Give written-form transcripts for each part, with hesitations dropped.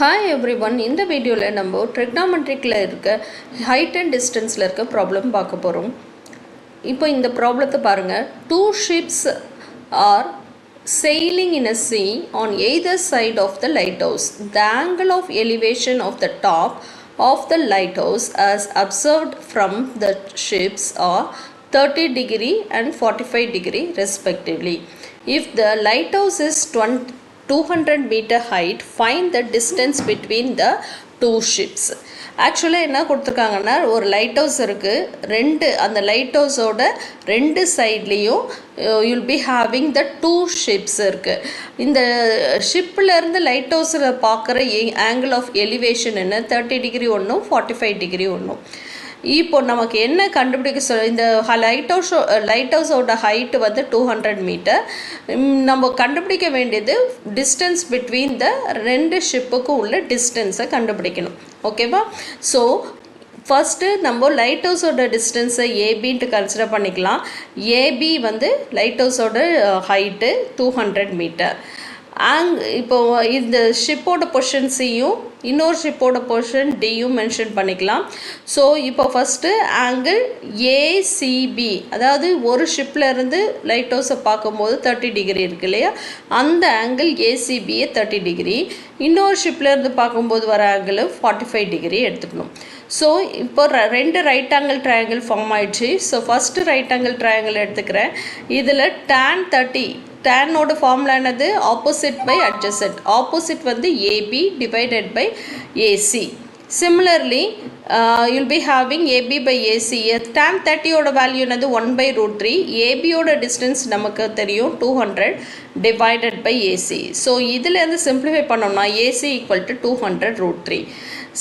Hi everyone, in the video la நம்ம trigonometric la இருக்க height and distance la இருக்க problem பார்க்க போறோம். இப்போ இந்த ப்ராப்ளத்தை பாருங்க. Two ships are sailing in a sea on either side of the lighthouse. The angle of elevation of the top of the lighthouse as observed from the ships are 30 degree and 45 degree respectively. If the lighthouse is 200 meter height, find the distance between the two ships. ஆக்சுவலாக என்ன கொடுத்துருக்காங்கன்னா ஒரு light house இருக்குது, அந்த light ஹவுஸோட ரெண்டு சைட்லேயும் you'll be having the two ships இருக்குது. இந்த ஷிப்பிலேருந்து லைட் ஹவுஸில் பார்க்குற ஆங்கிள் ஆஃப் எலிவேஷன் என்ன 30 டிகிரி ஒன்றும் 45 டிகிரி ஒன்றும். இப்போ நமக்கு என்ன கண்டுபிடிக்க இந்த லைட் ஹவுஸோட ஹைட்டு வந்து 200 மீட்டர். நம்ம கண்டுபிடிக்க வேண்டியது டிஸ்டன்ஸ் பிட்வீன் த ரெண்டு ஷிப்புக்கும் உள்ள டிஸ்டன்ஸை கண்டுபிடிக்கணும். ஓகேவா? ஸோ ஃபஸ்ட்டு நம்ம லைட் ஹவுஸோட டிஸ்டன்ஸை ஏபின்ட்டு கன்சிடர் பண்ணிக்கலாம். ஏபி வந்து லைட் ஹவுஸோட ஹைட்டு 200 மீட்டர். இப்போ இந்த ஷிப்போட பொசிஷன் சியும் இன்னொரு ஷிப்போட பொசிஷன் டியும் மென்ஷன் பண்ணிக்கலாம். ஸோ இப்போ ஃபஸ்ட்டு ஆங்கிள் ஏசிபி, அதாவது ஒரு ஷிப்லேருந்து லைட் ஹவுஸை பார்க்கும்போது 30 டிகிரி இருக்கு இல்லையா, அந்த ஆங்கிள் ஏசிபியை 30 டிகிரி, இன்னொரு ஷிப்லேருந்து பார்க்கும்போது வர ஆங்கிள் 45 டிகிரி எடுத்துக்கணும். ஸோ இப்போ ரெண்டு ரைட் ஆங்கிள் ட்ரையாங்கிள் ஃபார்ம் ஆயிடுச்சு. So first right angle triangle எடுத்துக்கிறேன். இதில் tan 30, டேனோட ஃபார்முலா என்னது? Opposite by adjacent. ஆப்போசிட் வந்து A B divided by A C. Similarly you'll be having A B by A C. tan 30யோட வேல்யூ என்னது? 1/√3. ஏபியோட டிஸ்டன்ஸ் நமக்கு தெரியும் 200 டிவைடட் பை ஏசி. ஸோ இதிலேருந்து சிம்பிளிஃபை பண்ணோம்னா ஏசி ஈக்குவல் டு 200√3.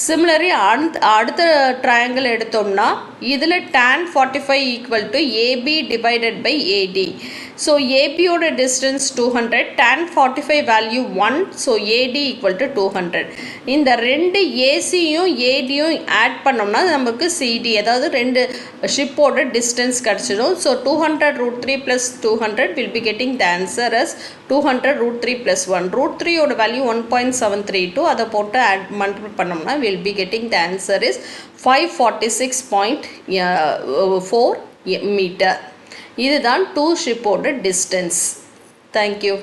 சிமிலரி அடுத்த ட்ரையாங்கிள் எடுத்தோம்னா இதில் tan 45 equal to A B divided by AD. So ஏபியோட distance 200, tan 45 value 1, so A D equal to 200. இந்த ரெண்டு ஏசியும் ஏடியும் ஆட் பண்ணோம்னா நமக்கு சிடி, அதாவது ரெண்டு ஷிப்போட டிஸ்டன்ஸ் கிடச்சிடும். So 200√3 + 200 will be getting the answer as 200√3 + 1. √3யோட வேல்யூ 1.732, அதை போட்டு மல்டிப்ளை பண்ணோம்னா will be getting the answer is 546.4 metre. இதுதான் டூ ஷிப்போட டிஸ்டன்ஸ். தேங்க்யூ.